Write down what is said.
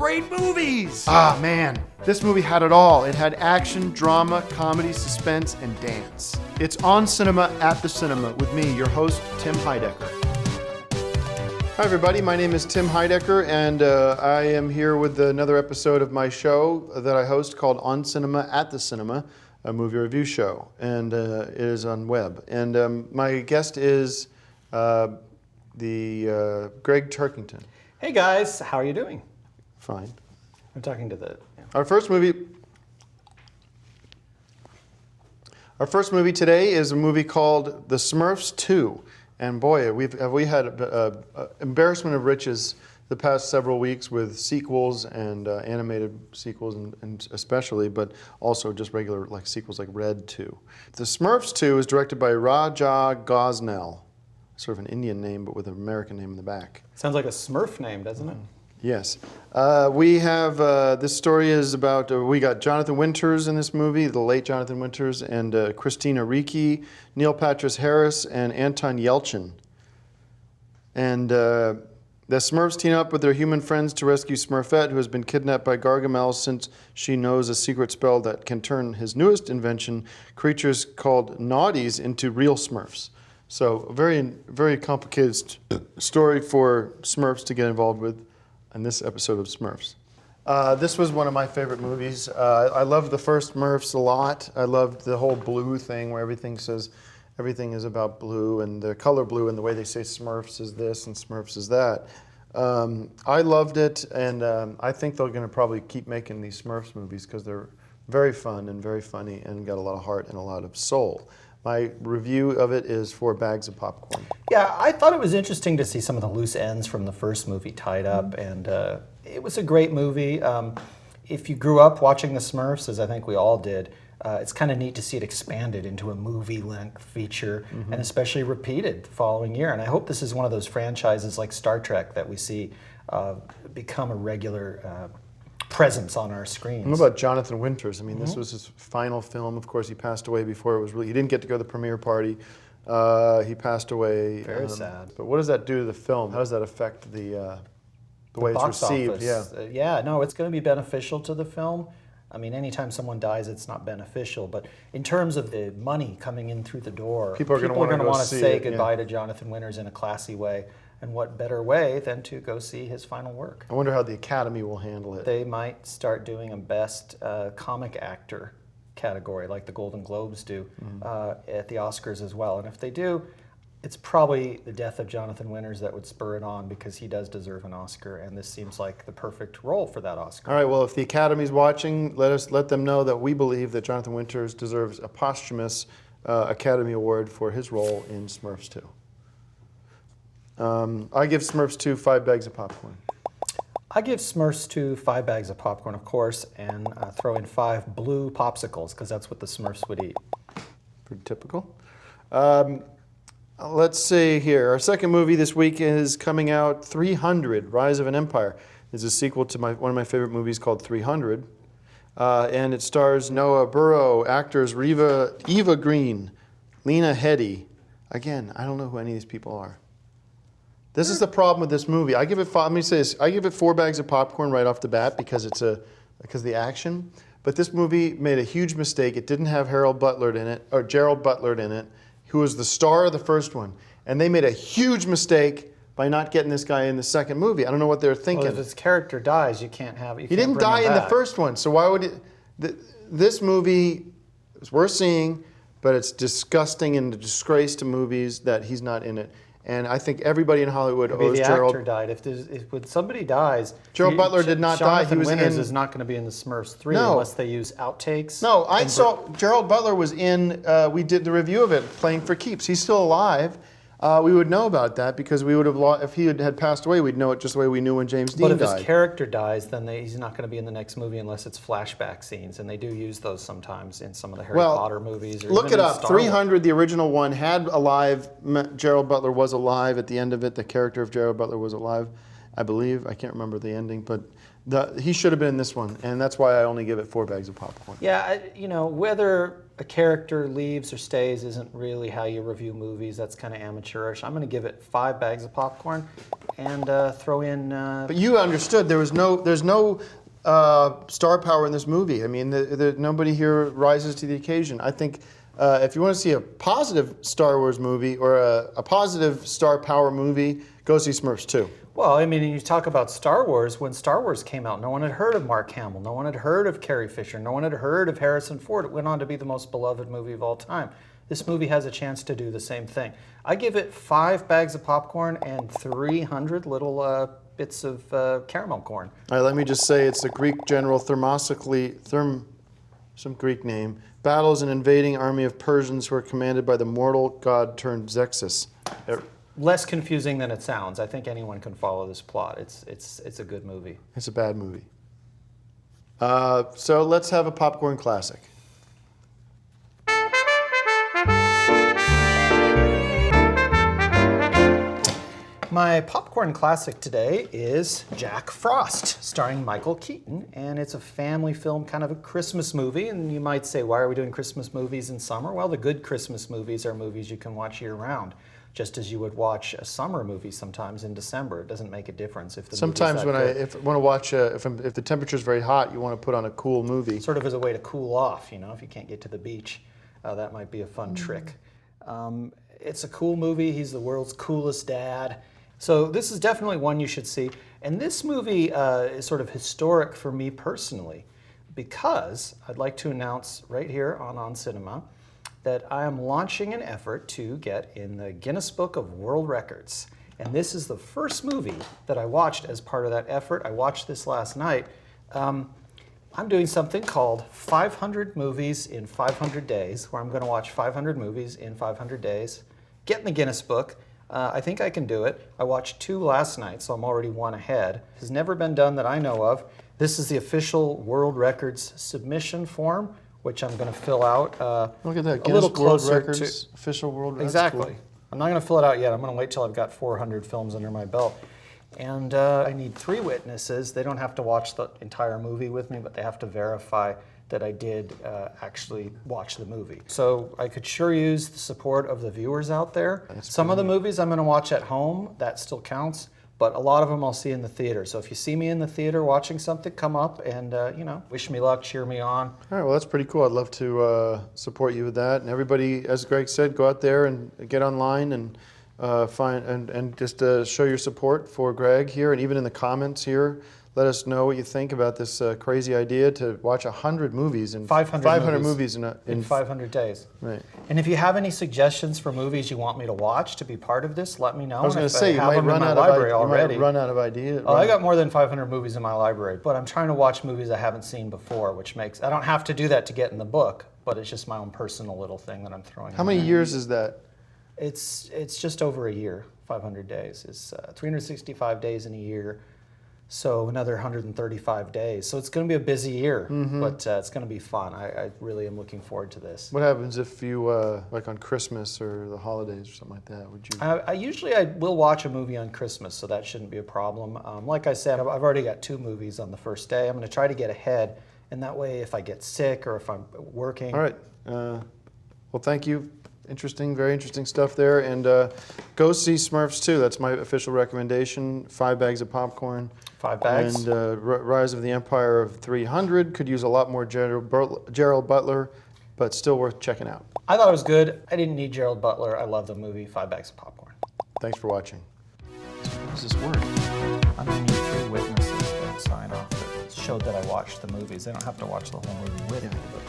great movies! Ah, man. This movie had it all. It had action, drama, comedy, suspense, and dance. It's On Cinema at the Cinema with me, your host, Tim Heidecker. Hi, everybody. My name is Tim Heidecker, and I am here with another episode of my show that I host called On Cinema at the Cinema, a movie review show, and it is on web. And my guest is Greg Turkington. Hey guys, how are you doing? Fine. I'm talking to the... Our first movie today is a movie called The Smurfs II. And boy, we had embarrassment of riches the past several weeks with sequels and animated sequels, and especially, but also just regular like sequels like Red 2. The Smurfs II is directed by Raja Gosnell, sort of an Indian name, but with an American name in the back. Sounds like a Smurf name, doesn't it? Yes. We have, this story is about, we got Jonathan Winters in this movie, the late Jonathan Winters, and Christina Ricci, Neil Patrick Harris, and Anton Yelchin. And the Smurfs team up with their human friends to rescue Smurfette, who has been kidnapped by Gargamel since she knows a secret spell that can turn his newest invention, creatures called Naughties, into real Smurfs. So a very, very complicated story for Smurfs to get involved with in this episode of Smurfs. This was one of my favorite movies. I loved the first Smurfs a lot. I loved the whole blue thing where everything is about blue, and the color blue, and the way they say Smurfs is this and Smurfs is that. I loved it, and I think they're going to probably keep making these Smurfs movies because they're very fun and very funny and got a lot of heart and a lot of soul. My review of it is 4 bags of popcorn. Yeah, I thought it was interesting to see some of the loose ends from the first movie tied up, and it was a great movie. If you grew up watching The Smurfs, as I think we all did, it's kind of neat to see it expanded into a movie-length feature, and especially repeated the following year. And I hope this is one of those franchises like Star Trek that we see become a regular presence on our screens. What about Jonathan Winters? I mean, this was his final film. Of course, he passed away before it was he didn't get to go to the premiere party. He passed away. Very sad. But what does that do to the film? How does that affect the way it's box received? Office. Yeah, no, it's going to be beneficial to the film. I mean, anytime someone dies, it's not beneficial. But in terms of the money coming in through the door, people are going to want to say goodbye to Jonathan Winters in a classy way. And what better way than to go see his final work? I wonder how the Academy will handle it. They might start doing a best comic actor category like the Golden Globes do at the Oscars as well. And if they do, it's probably the death of Jonathan Winters that would spur it on, because he does deserve an Oscar, and this seems like the perfect role for that Oscar. All right, well, if the Academy's watching, let them know that we believe that Jonathan Winters deserves a posthumous Academy Award for his role in Smurfs 2. I give Smurfs 2 5 bags of popcorn. I give Smurfs 2 5 bags of popcorn, of course, and throw in 5 blue popsicles, because that's what the Smurfs would eat. Pretty typical. Let's see here. Our second movie this week is coming out, 300, Rise of an Empire. It's a sequel to one of my favorite movies called 300. And it stars Noah Burrow, actors Eva Green, Lena Headey. Again, I don't know who any of these people are. This is the problem with this movie. Let me say this. I give it 4 bags of popcorn right off the bat because of the action. But this movie made a huge mistake. It didn't have Gerald Butler in it, who was the star of the first one. And they made a huge mistake by not getting this guy in the second movie. I don't know what they're thinking. Well, if his character dies, you can't have it. He didn't die in the first one, so why would it? This movie is worth seeing, but it's disgusting and a disgrace to movies that he's not in it. And I think everybody in Hollywood owes Gerald. Actor died. If when somebody dies, Gerald Butler did not die. Jonathan Winters is not going to be in the Smurfs 3 unless they use outtakes. No, I saw Gerald Butler was in. We did the review of it, Playing for Keeps. He's still alive. We would know about that because we would have if he had passed away, we'd know it just the way we knew when James Dean died. But if his character dies, then he's not going to be in the next movie unless it's flashback scenes, and they do use those sometimes in some of the Harry Potter movies. Or look even it up. 300, the original one, had alive. Gerald Butler was alive at the end of it. The character of Gerald Butler was alive, I believe. I can't remember the ending, but he should have been in this one, and that's why I only give it 4 bags of popcorn. Yeah, whether a character leaves or stays isn't really how you review movies. That's kind of amateurish. I'm going to give it 5 bags of popcorn and throw in. But you understood there's no star power in this movie. I mean, nobody here rises to the occasion. I think if you want to see a positive Star Wars movie or a positive star power movie, go see Smurfs 2. Well, I mean, you talk about Star Wars. When Star Wars came out, no one had heard of Mark Hamill. No one had heard of Carrie Fisher. No one had heard of Harrison Ford. It went on to be the most beloved movie of all time. This movie has a chance to do the same thing. I give it 5 bags of popcorn and 300 little bits of caramel corn. All right, let me just say it's the Greek general some Greek name, battles an invading army of Persians who are commanded by the mortal god turned Xerxes. Less confusing than it sounds. I think anyone can follow this plot. It's a good movie. It's a bad movie. So let's have a popcorn classic. My popcorn classic today is Jack Frost, starring Michael Keaton, and it's a family film, kind of a Christmas movie. And you might say, why are we doing Christmas movies in summer? Well, the good Christmas movies are movies you can watch year-round, just as you would watch a summer movie sometimes in December. It doesn't make a difference if the Sometimes when movie's I want to watch, if the temperature's very hot, you want to put on a cool movie. sort of as a way to cool off, if you can't get to the beach, that might be a fun trick. It's a cool movie. He's the world's coolest dad. So this is definitely one you should see. And this movie is sort of historic for me personally, because I'd like to announce right here on Cinema that I am launching an effort to get in the Guinness Book of World Records. And this is the first movie that I watched as part of that effort. I watched this last night. I'm doing something called 500 Movies in 500 Days, where I'm going to watch 500 movies in 500 days, get in the Guinness Book. I think I can do it. I watched 2 last night, so I'm already 1 ahead. It has never been done that I know of. This is the official World Records submission form, which I'm going to fill out Look at that, a little Guinness World closer Records, to... official World Records. Exactly. Cool. I'm not going to fill it out yet. I'm going to wait till I've got 400 films under my belt. And I need 3 witnesses. They don't have to watch the entire movie with me, but they have to verify that I did actually watch the movie. So I could sure use the support of the viewers out there. Some of the movies I'm going to watch at home, that still counts, but a lot of them I'll see in the theater. So if you see me in the theater watching something, come up and wish me luck, cheer me on. All right, well, that's pretty cool. I'd love to support you with that. And everybody, as Greg said, go out there and get online and find and just show your support for Greg here, and even in the comments here, let us know what you think about this crazy idea to watch 100 movies in 500 movies in 500 days. Right. And if you have any suggestions for movies you want me to watch to be part of this, let me know. I was going to say, you have might them in run my out library of already. you might run out of ideas. Oh, I got more than 500 movies in my library, but I'm trying to watch movies I haven't seen before, which makes I don't have to do that to get in the book, but it's just my own personal little thing that I'm throwing. How many years is that? It's just over a year. 500 days is 365 days in a year. So another 135 days. So it's going to be a busy year, but it's going to be fun. I really am looking forward to this. What happens if you, like on Christmas or the holidays or something like that? Would you? I usually will watch a movie on Christmas, so that shouldn't be a problem. Like I said, I've already got 2 movies on the first day. I'm going to try to get ahead, and that way if I get sick or if I'm working. All right. Well, thank you. Very interesting stuff there. And go see Smurfs 2. That's my official recommendation. 5 bags of popcorn. 5 bags. And Rise of the Empire of 300. Could use a lot more Gerald Butler, but still worth checking out. I thought it was good. I didn't need Gerald Butler. I love the movie. 5 bags of popcorn. Thanks for watching. How does this work? I'm going to need 3 witnesses that sign off that showed that I watched the movies. They don't have to watch the whole movie with me. But